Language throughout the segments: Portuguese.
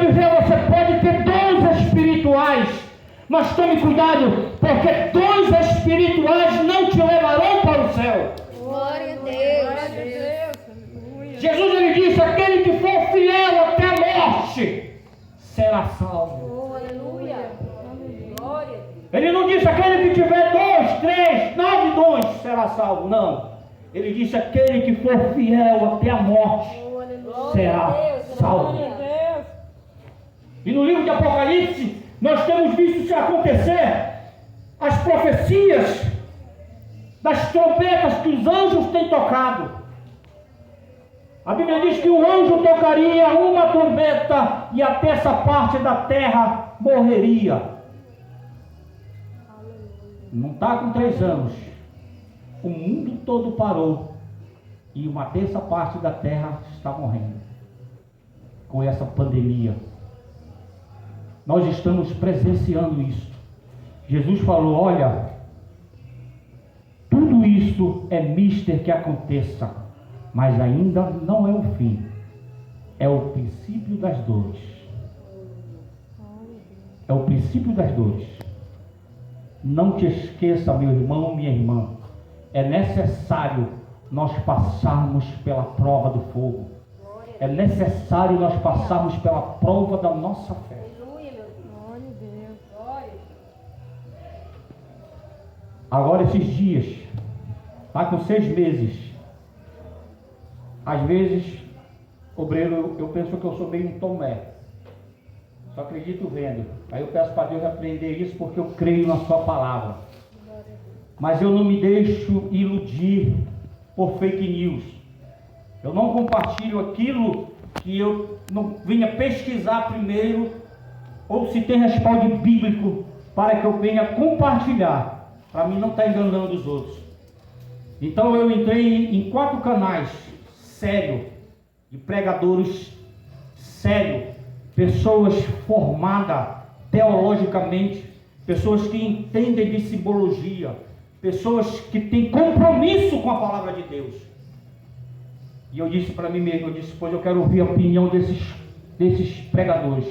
dizer, você pode ter dons espirituais, mas tome cuidado, porque dons espirituais não te levarão para o céu. Glória a Deus. Jesus ele disse, aquele que for fiel até a morte será salvo. Oh, aleluia. Glória. Ele não disse aquele que tiver 2, 3, 9 dons será salvo, não. Ele disse aquele que for fiel até a morte será salvo. E no livro de Apocalipse nós temos visto isso acontecer, as profecias das trombetas que os anjos têm tocado. A Bíblia diz que o anjo tocaria uma trombeta e a terça parte da terra morreria. Não está com 3 anos. O mundo todo parou e uma terça parte da terra está morrendo com essa pandemia. Nós estamos presenciando isso. Jesus falou, olha, tudo isso é mister que aconteça, mas ainda não é o fim, é o princípio das dores. É o princípio das dores. Não te esqueça, meu irmão, minha irmã, é necessário nós passarmos pela prova do fogo. É necessário nós passarmos pela prova da nossa fé. Agora esses dias, está com 6 meses. Às vezes, obreiro, eu penso que eu sou meio um Tomé. Só acredito vendo. Aí eu peço para Deus repreender isso porque eu creio na sua palavra. Mas eu não me deixo iludir por fake news. Eu não compartilho aquilo que eu não venha pesquisar primeiro, ou se tem respaldo bíblico, para que eu venha compartilhar, para mim não estar enganando os outros. Então eu entrei em 4 canais sérios, de pregadores sérios, pessoas formadas teologicamente, pessoas que entendem de simbologia, pessoas que têm compromisso com a palavra de Deus. E eu disse para mim mesmo, eu disse, pois eu quero ouvir a opinião desses pregadores.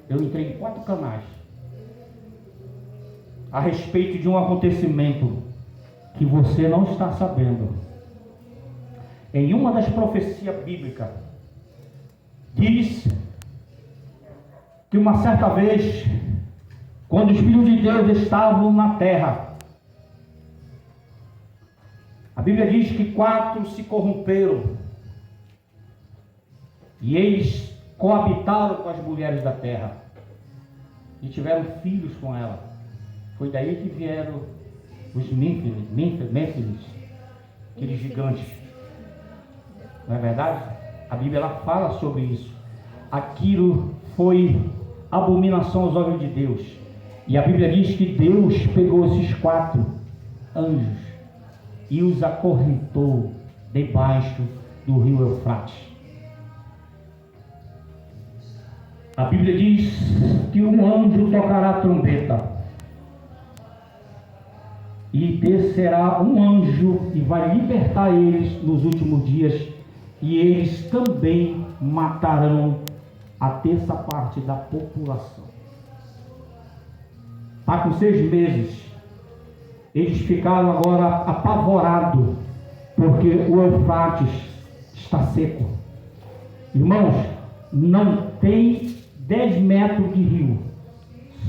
Eu entrei em 4 canais a respeito de um acontecimento que você não está sabendo. Em uma das profecias bíblicas, diz que uma certa vez, quando os filhos de Deus estavam na terra, a Bíblia diz que 4 se corromperam e eles coabitaram com as mulheres da terra e tiveram filhos com ela. Foi daí que vieram os Mênfiles, aqueles gigantes. Não é verdade? A Bíblia ela fala sobre isso. Aquilo foi abominação aos olhos de Deus. E a Bíblia diz que Deus pegou esses 4 anjos e os acorrentou debaixo do rio Eufrates. A Bíblia diz que um anjo tocará a trombeta e descerá um anjo e vai libertar eles nos últimos dias, e eles também matarão a terça parte da população. Está com 6 meses. Eles ficaram agora apavorados, porque o Eufrates está seco. Irmãos, não tem 10 metros de rio.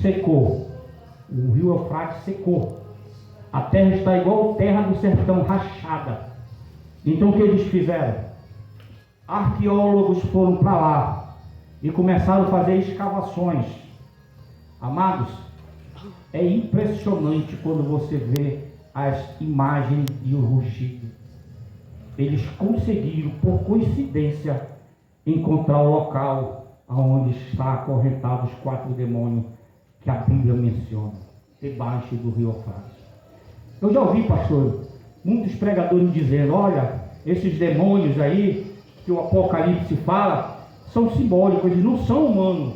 Secou. O rio Eufrates secou. A terra está igual a terra do sertão, rachada. Então o que eles fizeram? Arqueólogos foram para lá e começaram a fazer escavações. Amados, é impressionante quando você vê as imagens e o rugido. Eles conseguiram, por coincidência, encontrar o local onde está acorrentados os 4 demônios que a Bíblia menciona, debaixo do rio Eufrates. Eu já ouvi, pastor, muitos pregadores dizendo, olha, esses demônios aí, que o Apocalipse fala, são simbólicos, eles não são humanos.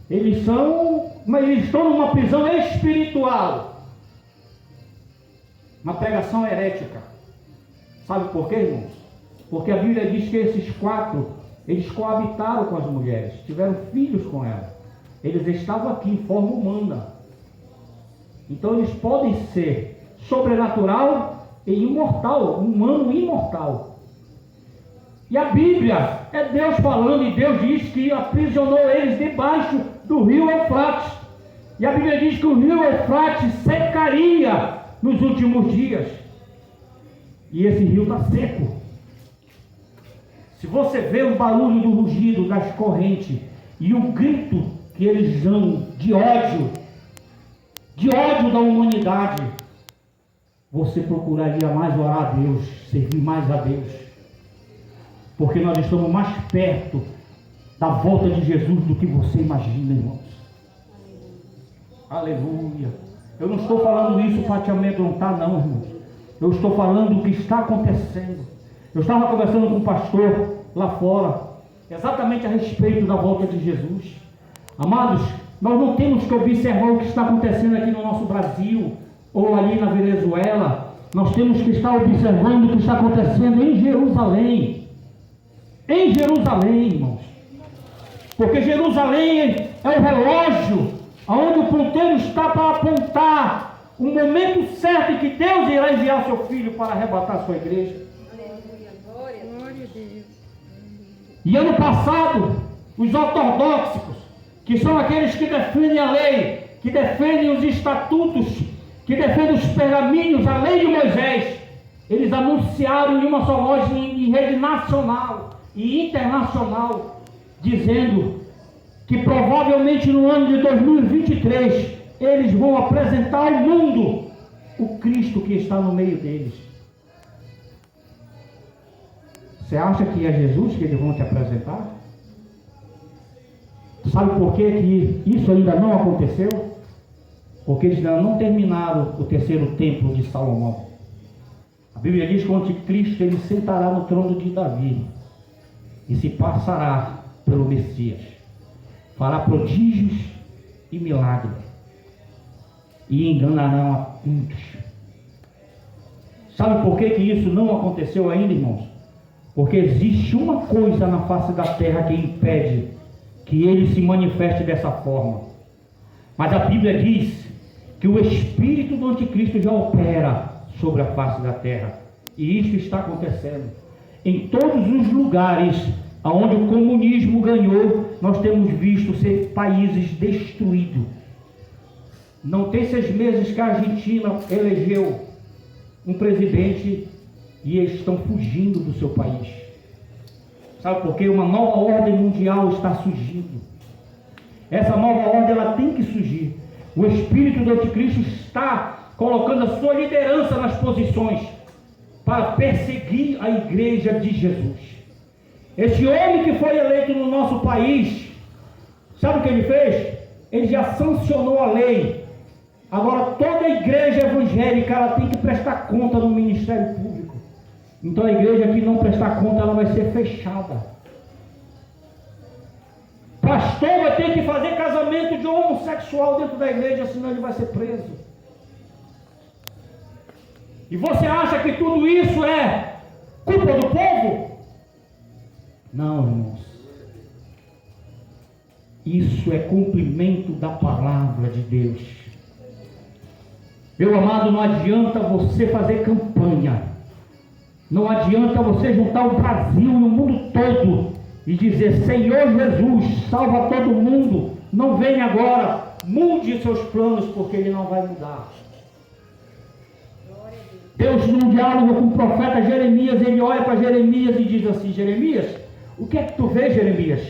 Eles são, mas eles estão numa prisão espiritual. Uma pregação herética. Sabe por quê, irmãos? Porque a Bíblia diz que esses 4 Eles coabitaram com as mulheres, tiveram filhos com elas. Eles estavam aqui em forma humana. Então eles podem ser sobrenatural e imortal, humano e imortal. E a Bíblia é Deus falando, e Deus diz que aprisionou eles debaixo do rio Eufrates. E a Bíblia diz que o rio Eufrates secaria nos últimos dias. E esse rio está seco. Se você vê o barulho do rugido das correntes e o grito que eles dão de ódio da humanidade, você procuraria mais orar a Deus, servir mais a Deus, porque nós estamos mais perto da volta de Jesus do que você imagina, irmãos. Aleluia. Eu não estou falando isso para te amedrontar, não, irmãos. Eu estou falando do que está acontecendo. Eu estava conversando com um pastor lá fora, exatamente a respeito da volta de Jesus. Amados, nós não temos que observar o que está acontecendo aqui no nosso Brasil, ou ali na Venezuela. Nós temos que estar observando o que está acontecendo em Jerusalém. Em Jerusalém, irmãos. Porque Jerusalém é o relógio onde o ponteiro está para apontar o momento certo em que Deus irá enviar seu Filho para arrebatar a sua igreja. Glória a Deus. E ano passado, os ortodoxos, que são aqueles que defendem a lei, que defendem os estatutos, que defendem os pergaminhos, a lei de Moisés, eles anunciaram em uma só voz em rede nacional e internacional, dizendo que provavelmente no ano de 2023 eles vão apresentar ao mundo o Cristo que está no meio deles. Você acha que é Jesus que eles vão te apresentar? Sabe por que isso ainda não aconteceu? Porque eles ainda não terminaram o terceiro templo de Salomão. A Bíblia diz que o anticristo ele sentará no trono de Davi e se passará pelo Messias. Fará prodígios e milagres e enganarão a muitos. Sabe por que isso não aconteceu ainda, irmãos? Porque existe uma coisa na face da terra que impede que ele se manifeste dessa forma. Mas a Bíblia diz que o espírito do anticristo já opera sobre a face da terra. E isso está acontecendo. Em todos os lugares onde o comunismo ganhou, nós temos visto ser países destruídos. Não tem 6 meses que a Argentina elegeu um presidente e eles estão fugindo do seu país. Sabe por quê? Uma nova ordem mundial está surgindo. Essa nova ordem ela tem que surgir. O espírito do anticristo está colocando a sua liderança nas posições para perseguir a igreja de Jesus. Esse homem que foi eleito no nosso país, sabe o que ele fez? Ele já sancionou a lei. Agora toda a igreja evangélica ela tem que prestar conta no Ministério Público. Então a igreja que não prestar conta ela vai ser fechada. Pastor vai ter que fazer casamento de homossexual dentro da igreja, senão ele vai ser preso. E você acha que tudo isso é culpa do povo? Não, irmãos. Isso é cumprimento da palavra de Deus. Meu amado, não adianta você fazer campanha. Não adianta você juntar o Brasil e o mundo todo e dizer: Senhor Jesus, salva todo mundo. Não vem agora, mude seus planos, porque ele não vai mudar. Deus, num diálogo com o profeta Jeremias, ele olha para Jeremias e diz assim: Jeremias, o que é que tu vês, Jeremias?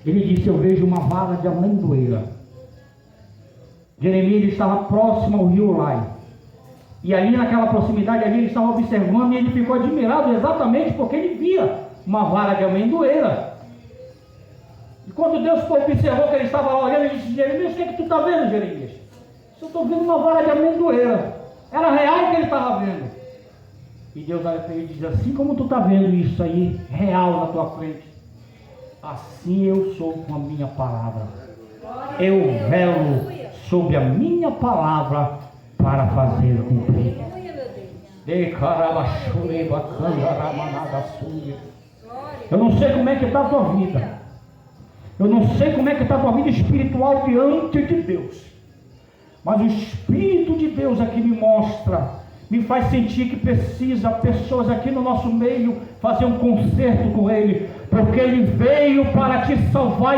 Ele disse: eu vejo uma vara de amendoeira. Jeremias estava próximo ao rio Ulai. E ali naquela proximidade, ali ele estava observando e ele ficou admirado exatamente porque ele via uma vara de amendoeira. E quando Deus observou que ele estava lá olhando, ele disse: Jeremias, o que é que tu está vendo, Jeremias? Eu estou vendo uma vara de amendoeira. Era real o que ele estava vendo. E Deus olha para ele e diz: assim como tu está vendo isso aí, real na tua frente, assim eu sou com a minha palavra. Eu velo sobre a minha palavra para fazer cumprir. Eu não sei como é que está a tua vida. Eu não sei como é que está a tua vida espiritual diante de Deus. Mas o Espírito de Deus aqui me mostra, me faz sentir que precisa pessoas aqui no nosso meio fazer um concerto com Ele, porque Ele veio para te salvar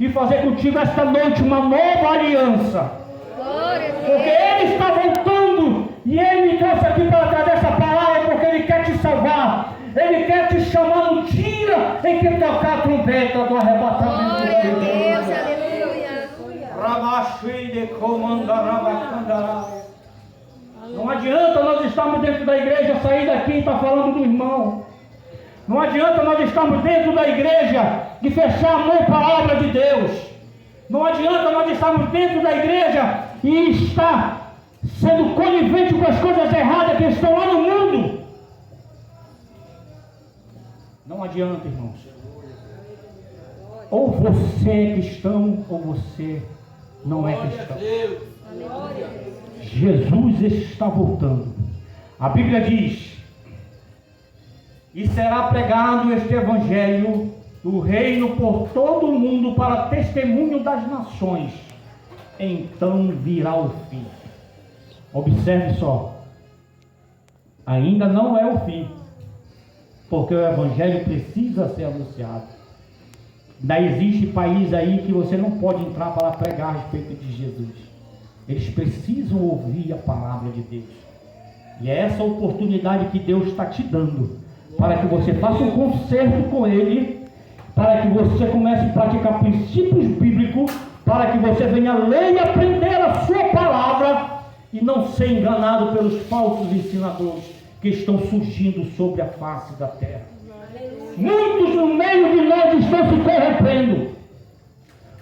e fazer contigo esta noite uma nova aliança. Porque Ele está voltando e Ele me trouxe aqui para trazer essa palavra, porque Ele quer te salvar. Ele quer te chamar no dia em que tocar a trombeta do arrebatamento. Glória a Deus, aleluia. Não adianta nós estarmos dentro da igreja, sair daqui e estar falando do irmão. Não adianta nós estarmos dentro da igreja e fechar a mão para a obra de Deus. Não adianta nós estarmos dentro da igreja e estar sendo conivente com as coisas erradas que estão lá no mundo. Não adianta, irmãos. Ou você é cristão, ou você não é cristão. Jesus está voltando. A Bíblia diz: e será pregado este evangelho do reino por todo o mundo para testemunho das nações. Então virá o fim. Observe só. Ainda não é o fim, porque o evangelho precisa ser anunciado. Ainda existe país aí que você não pode entrar para pregar a respeito de Jesus. Eles precisam ouvir a palavra de Deus. E é essa oportunidade que Deus está te dando, para que você faça um concerto com Ele, para que você comece a praticar princípios bíblicos, para que você venha ler e aprender a sua palavra, e não ser enganado pelos falsos ensinadores que estão surgindo sobre a face da terra. Muitos no meio de nós estão se corrompendo.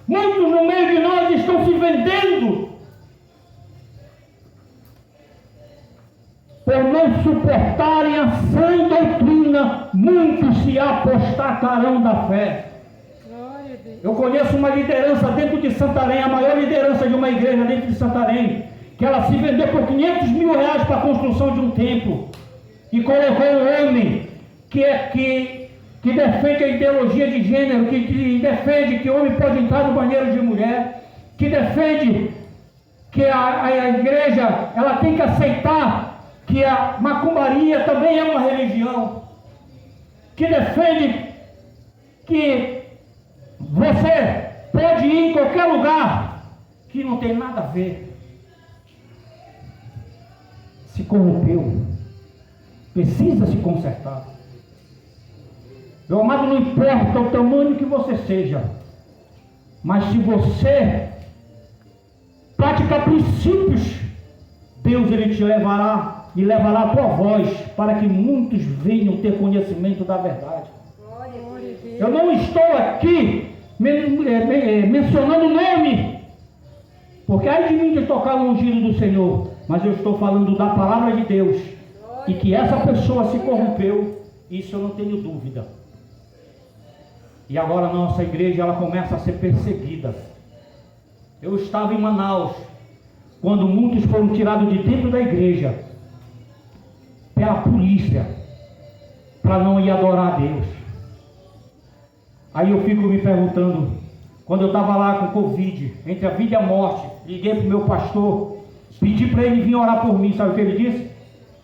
Muitos no meio de nós estão se vendendo. Por não suportarem a sã doutrina, muitos se apostatarão da fé. Eu conheço uma liderança dentro de Santarém, a maior liderança de uma igreja dentro de Santarém, que ela se vendeu por 500 mil reais para a construção de um templo, e colocou um homem que defende a ideologia de gênero, que defende que o homem pode entrar no banheiro de mulher, que defende que a igreja ela tem que aceitar que a macumbaria também é uma religião, que defende que você pode ir em qualquer lugar, que não tem nada a ver. Se corrompeu, precisa se consertar. Meu amado, não importa o tamanho que você seja, mas se você praticar princípios, Deus ele te levará e levará a tua voz para que muitos venham ter conhecimento da verdade. Eu não estou aqui mencionando nome, porque ai de mim de tocar no ungido do Senhor, mas eu estou falando da palavra de Deus, e que essa pessoa se corrompeu, isso eu não tenho dúvida. E agora a nossa igreja ela começa a ser perseguida. Eu estava em Manaus, quando muitos foram tirados de dentro da igreja pela polícia, para não ir adorar a Deus. Aí eu fico me perguntando, quando eu estava lá com Covid, entre a vida e a morte, liguei para o meu pastor, pedi para ele vir orar por mim. Sabe o que ele disse?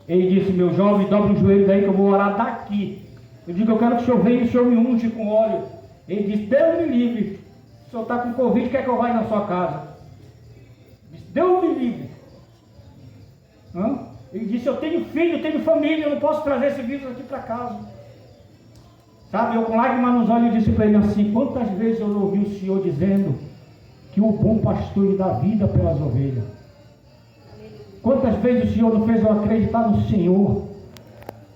Ele disse: meu jovem, dobra o joelho daí que eu vou orar daqui. Eu digo: eu quero que o senhor venha e o senhor me unge com óleo. Ele disse: Deus me livre, o senhor está com Covid, quer que eu vá na sua casa? Disse: Deus me livre. Ele disse: eu tenho filho, eu tenho família, eu não posso trazer esse vírus aqui para casa. Sabe, eu com lágrimas nos olhos disse para ele assim: quantas vezes eu ouvi o Senhor dizendo que o bom pastor ele dá vida pelas ovelhas? Quantas vezes o Senhor não fez eu acreditar no Senhor,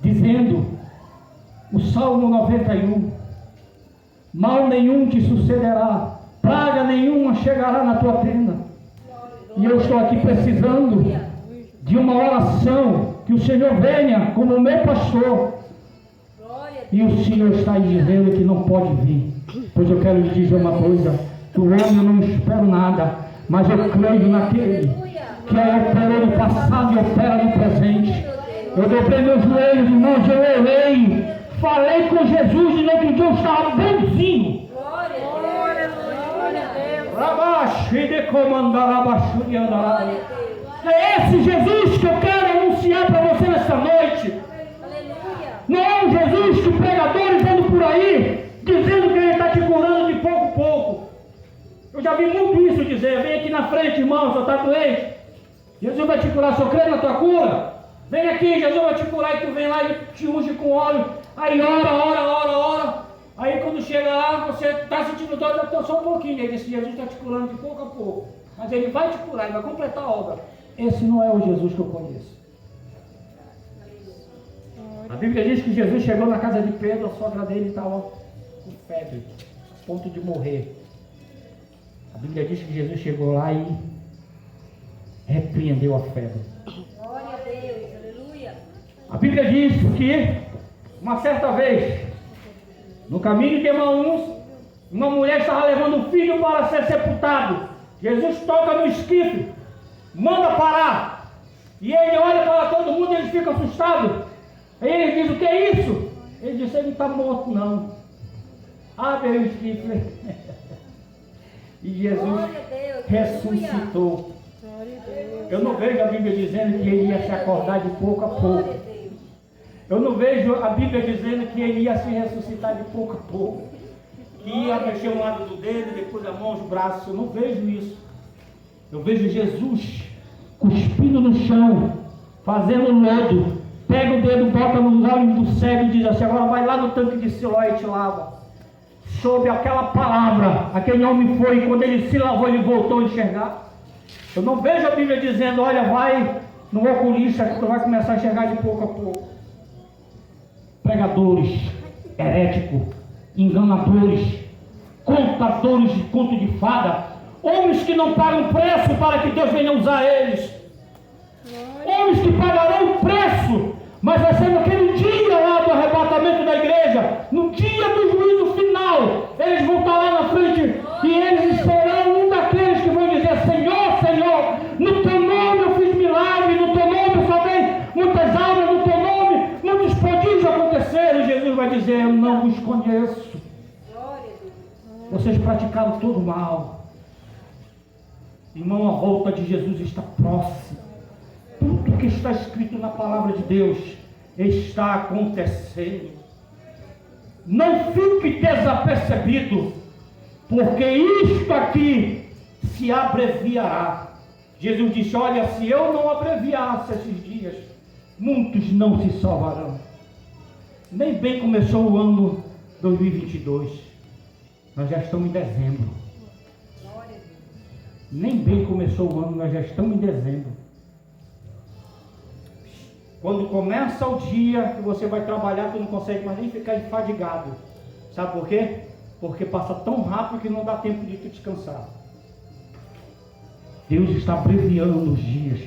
dizendo, o Salmo 91, mal nenhum te sucederá, praga nenhuma chegará na tua tenda. E eu estou aqui precisando de uma oração, que o Senhor venha como meu pastor. E o Senhor está aí dizendo que não pode vir. Pois eu quero lhe dizer uma coisa: do homem eu não espero nada, mas eu creio naquele que operou no passado e opera no presente. Eu dobrei meus joelhos, irmãos, eu orei, falei com Jesus e no outro dia eu estava bonzinho. Glória a Deus. Rabaxi de comandar abaixo de andar. Glória a Deus. É esse Jesus que eu quero anunciar para você nesta noite. Aleluia. Não é um Jesus que pregadores andam por aí dizendo que ele está te curando de pouco a pouco. Eu já vi muito isso dizer. Vem aqui na frente, irmão, você está doente. Jesus vai te curar, só crê na tua cura. Vem aqui, Jesus vai te curar e tu vem lá e te unge com óleo. Aí ora. Aí quando chega lá, você está sentindo dor, então só um pouquinho. Ele disse, Jesus está te curando de pouco a pouco. Mas ele vai te curar, ele vai completar a obra. Esse não é o Jesus que eu conheço. A Bíblia diz que Jesus chegou na casa de Pedro, a sogra dele estava com febre, a ponto de morrer. A Bíblia diz que Jesus chegou lá e repreendeu a febre. Glória a Deus. Aleluia. A Bíblia diz que, uma certa vez, no caminho de Emaús, uma mulher estava levando um filho para ser sepultado. Jesus toca no esquife, manda parar. E ele olha para todo mundo e eles ficam assustados. Aí ele diz, o que é isso? Ele disse, ele não está morto não. Abre o esquife. E Jesus Glória a Deus. ressuscitou. Eu não vejo a Bíblia dizendo que ele ia se acordar de pouco a pouco. Glória a Deus. Eu não vejo a Bíblia dizendo que ele ia se ressuscitar de pouco a pouco. Que ia mexer um lado do dedo, depois a mão, os braços. Eu não vejo isso. Eu vejo Jesus cuspindo no chão, fazendo lodo. Pega o dedo, bota nos olhos do cego e diz assim, agora vai lá no tanque de Siloé e te lava. Sob aquela palavra, aquele homem foi, e quando ele se lavou, ele voltou a enxergar. Eu não vejo a Bíblia dizendo, olha, vai no oculista que tu vai começar a enxergar de pouco a pouco. Pregadores, heréticos, enganadores, contadores de conto de fada, homens que não pagam preço para que Deus venha usar eles. Homens que pagarão o preço, mas vai ser naquele dia lá do arrebatamento da igreja, no dia do juízo final, eles vão estar lá na frente e eles serão um daqueles que vão dizer, Senhor, Senhor, no teu nome eu fiz milagre, no teu nome eu salvei muitas almas, no teu nome muitos prodígios aconteceram. E Jesus vai dizer, eu não vos conheço. Vocês praticaram todo mal. Irmão, a volta de Jesus está próxima. Tudo que está escrito na palavra de Deus está acontecendo. Não fique desapercebido, porque isto aqui se abreviará. Jesus disse, olha, se eu não abreviasse esses dias, muitos não se salvarão. Nem bem começou o ano 2022. Nós já estamos em dezembro. Nem bem começou o ano, nós já estamos em dezembro. Quando começa o dia que você vai trabalhar, tu não consegue mais nem ficar enfadigado. Sabe por quê? Porque passa tão rápido que não dá tempo de tu descansar. Deus está abreviando os dias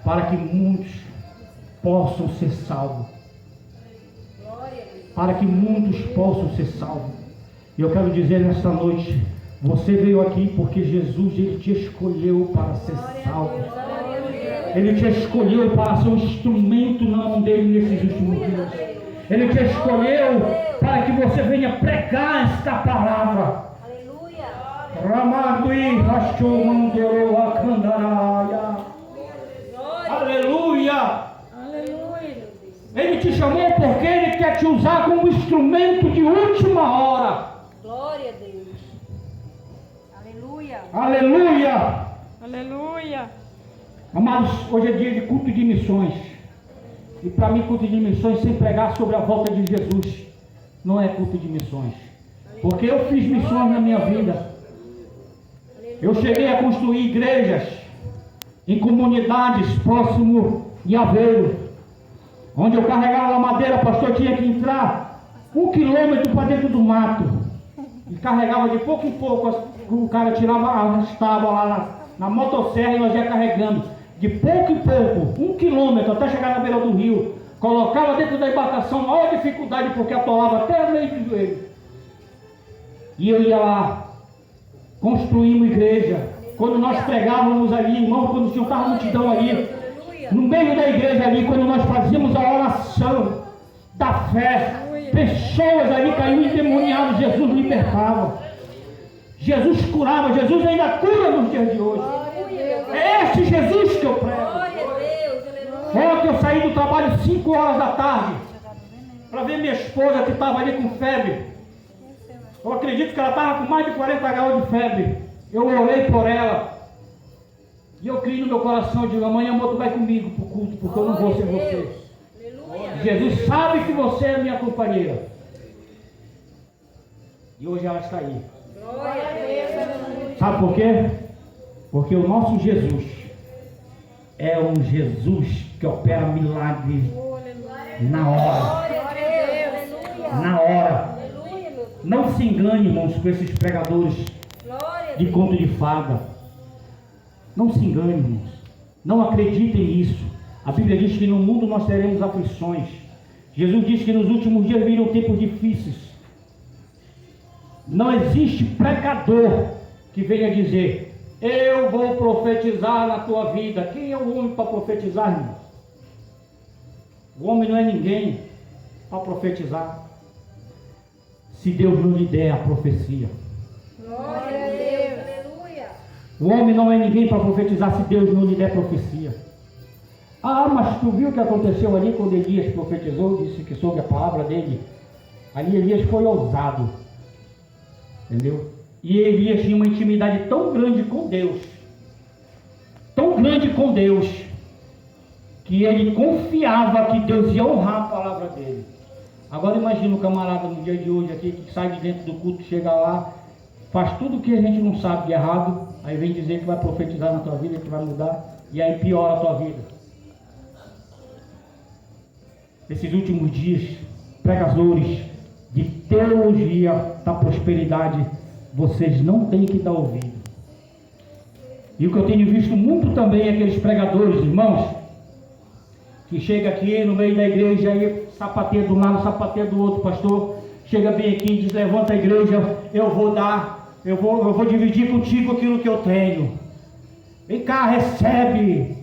para que muitos possam ser salvos. Para que muitos possam ser salvos. E eu quero dizer nesta noite, você veio aqui porque Jesus, ele te escolheu para ser salvo. Ele te escolheu para ser um instrumento na mão dele nesses últimos dias. Ele te escolheu para que você venha pregar esta palavra. Aleluia. Ele te chamou porque ele quer te usar como instrumento de última hora. Glória a Deus. Aleluia. Aleluia. Aleluia. Amados, hoje é dia de culto de missões. E para mim, culto de missões sem pregar sobre a volta de Jesus não é culto de missões. Porque eu fiz missões na minha vida. Eu cheguei a construir igrejas em comunidades próximo de Aveiro, onde eu carregava a madeira, pastor, tinha que entrar 1 quilômetro para dentro do mato. E carregava de pouco em pouco, o cara tirava, arrastava lá na motosserra e nós ia carregando. De pouco em pouco, 1 quilômetro até chegar na beira do rio, colocava dentro da embarcação, maior dificuldade porque atolava até o meio do joelho. E eu ia lá, construímos igreja. Quando nós pregávamos ali, irmão, quando tinha uma multidão ali, no meio da igreja ali, quando nós fazíamos a oração da fé, pessoas ali caíam endemoniadas, Jesus libertava. Jesus curava, Jesus ainda cura nos dias de hoje. É esse Jesus que eu prego. Glória a Deus, aleluia. Ontem eu saí do trabalho 5 horas da tarde para ver minha esposa que estava ali com febre. Eu acredito que ela estava com mais de 40 graus de febre. Eu orei por ela. E eu criei no meu coração, eu digo, amanhã amor, tu vai comigo para o culto, porque eu não vou sem você. Aleluia. Jesus sabe que você é minha companheira. E hoje ela está aí. Glória a Deus, aleluia. Sabe por quê? Porque o nosso Jesus é um Jesus que opera milagres na hora. Glória a Deus, aleluia. Na hora. Aleluia, meu Deus. Não se engane, irmãos, com esses pregadores Glória a de Deus. conto de fada. Não se engane, irmãos. Não acreditem nisso. A Bíblia diz que no mundo nós teremos aflições. Jesus disse que nos últimos dias viram tempos difíceis. Não existe pregador que venha dizer: eu vou profetizar na tua vida. Quem é o homem para profetizar, irmão? O homem não é ninguém para profetizar. Se Deus não lhe der a profecia. Glória a Deus, aleluia. O homem não é ninguém para profetizar se Deus não lhe der profecia. Ah, mas tu viu o que aconteceu ali quando Elias profetizou, disse que soube a palavra dele. Ali Elias foi ousado. Entendeu? E Elias tinha uma intimidade tão grande com Deus, que ele confiava que Deus ia honrar a palavra dele. Agora imagina o camarada no dia de hoje aqui, que sai de dentro do culto, chega lá, faz tudo o que a gente não sabe de errado, aí vem dizer que vai profetizar na tua vida, que vai mudar, e aí piora a tua vida. Nesses últimos dias, pregadores de teologia da prosperidade, vocês não têm que dar ouvido. E o que eu tenho visto muito também é aqueles pregadores, irmãos, que chega aqui no meio da igreja e sapateia de um lado, sapateia do outro, pastor, chega bem aqui e diz: levanta a igreja, eu vou dividir contigo aquilo que eu tenho. Vem cá, recebe.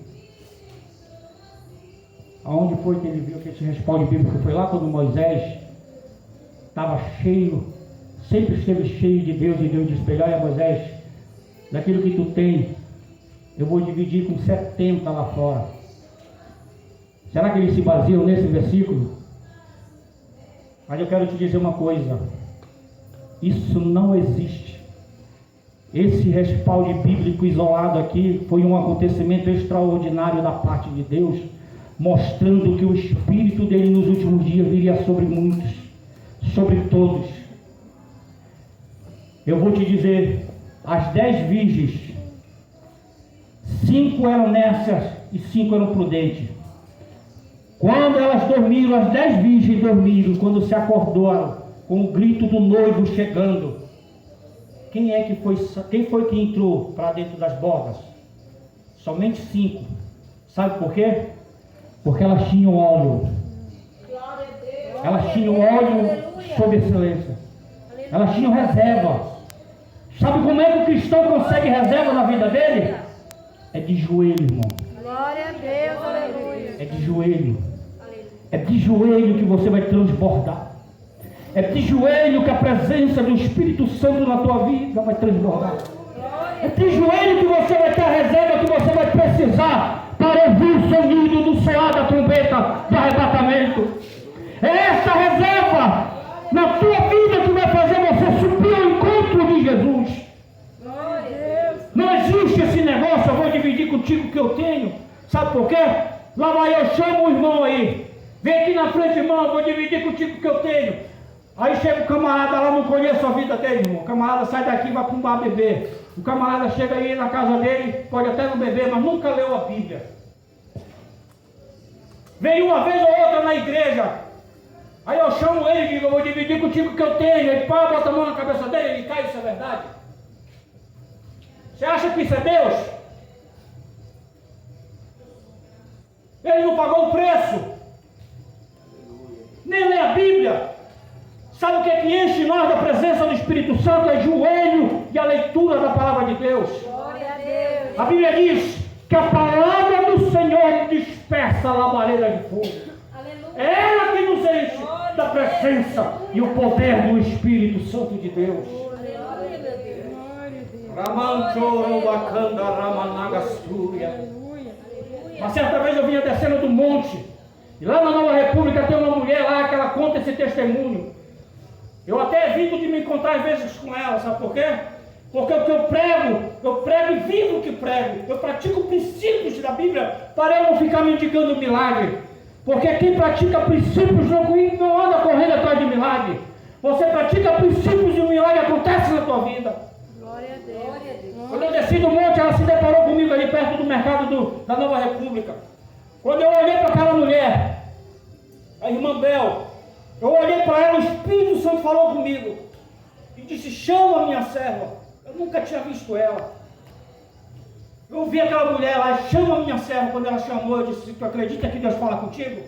Aonde foi que ele viu que esse respaldo bíblico? Foi lá quando Moisés estava cheio, sempre esteve cheio de Deus, e Deus disse: olha, Moisés, daquilo que tu tem, eu vou dividir com 70 lá fora. Será que eles se baseiam nesse versículo? Mas eu quero te dizer uma coisa: isso não existe. Esse respaldo bíblico isolado aqui foi um acontecimento extraordinário da parte de Deus, mostrando que o Espírito dele nos últimos dias viria sobre muitos, sobre todos. Eu vou te dizer, as 10 virgens, 5 eram nécias e 5 eram prudentes. Quando elas dormiram, as 10 virgens dormiram, quando se acordaram com o grito do noivo chegando, quem foi que entrou para dentro das bordas? Somente 5. Sabe por quê? Porque elas tinham óleo. Elas tinham óleo sob excelência. Elas tinham reserva. Sabe como é que o cristão consegue reserva na vida dele? É de joelho, irmão. Glória a Deus, aleluia. É de joelho. É de joelho que você vai transbordar. É de joelho que a presença do Espírito Santo na tua vida vai transbordar. É de joelho que você vai ter a reserva que você vai precisar para ouvir o sonido do soar da trombeta do arrebatamento. É essa reserva na tua vida que vai fazer você subir ao encontro de Jesus. Não existe esse negócio: eu vou dividir contigo o que eu tenho. Sabe por quê? Lá vai eu, chamo o irmão aí. Vem aqui na frente, irmão, eu vou dividir contigo o que eu tenho. Aí chega o camarada lá, não conhece a vida dele, irmão. O camarada sai daqui e vai para um bar beber. O camarada chega aí na casa dele, pode até não beber, mas nunca leu a Bíblia. Vem uma vez ou outra na igreja. Aí eu chamo ele e digo: eu vou dividir contigo o que eu tenho. Ele pá, bota a mão na cabeça dele, ele cai. Isso é verdade? Você acha que isso é Deus? Ele não pagou o preço, nem lê a Bíblia. Sabe o que é que enche nós da presença do Espírito Santo? É joelho e a leitura da palavra de Deus. Glória a Deus. A Bíblia diz que a palavra do Senhor dispersa a labareda de fogo. Aleluia. É ela que nos enche da presença e o poder do Espírito Santo de Deus. Aleluia, meu Deus. Ramanchoro Wakanda Ramanagasturia. Aleluia. Uma certa vez eu vinha descendo do monte, e lá na Nova República tem uma mulher lá que ela conta esse testemunho. Eu até evito de me encontrar às vezes com ela, sabe por quê? Porque o que eu prego e vivo o que prego. Eu pratico princípios da Bíblia para eu não ficar mendigando milagre. Porque quem pratica princípios não anda correndo atrás de milagre. Você pratica princípios e o milagre acontece na tua vida. Glória a Deus. Glória a Deus. Quando eu desci do monte, ela se deparou comigo ali perto do mercado da Nova República. Quando eu olhei para aquela mulher, a irmã Bel, eu olhei para ela, o Espírito Santo falou comigo e disse: chama a minha serva. Eu nunca tinha visto ela. Eu vi aquela mulher lá, chama a minha serva. Quando ela chamou, eu disse: tu acredita que Deus fala contigo?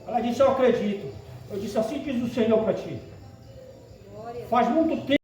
Ela disse: eu acredito. Eu disse: assim diz o Senhor para ti. Faz muito tempo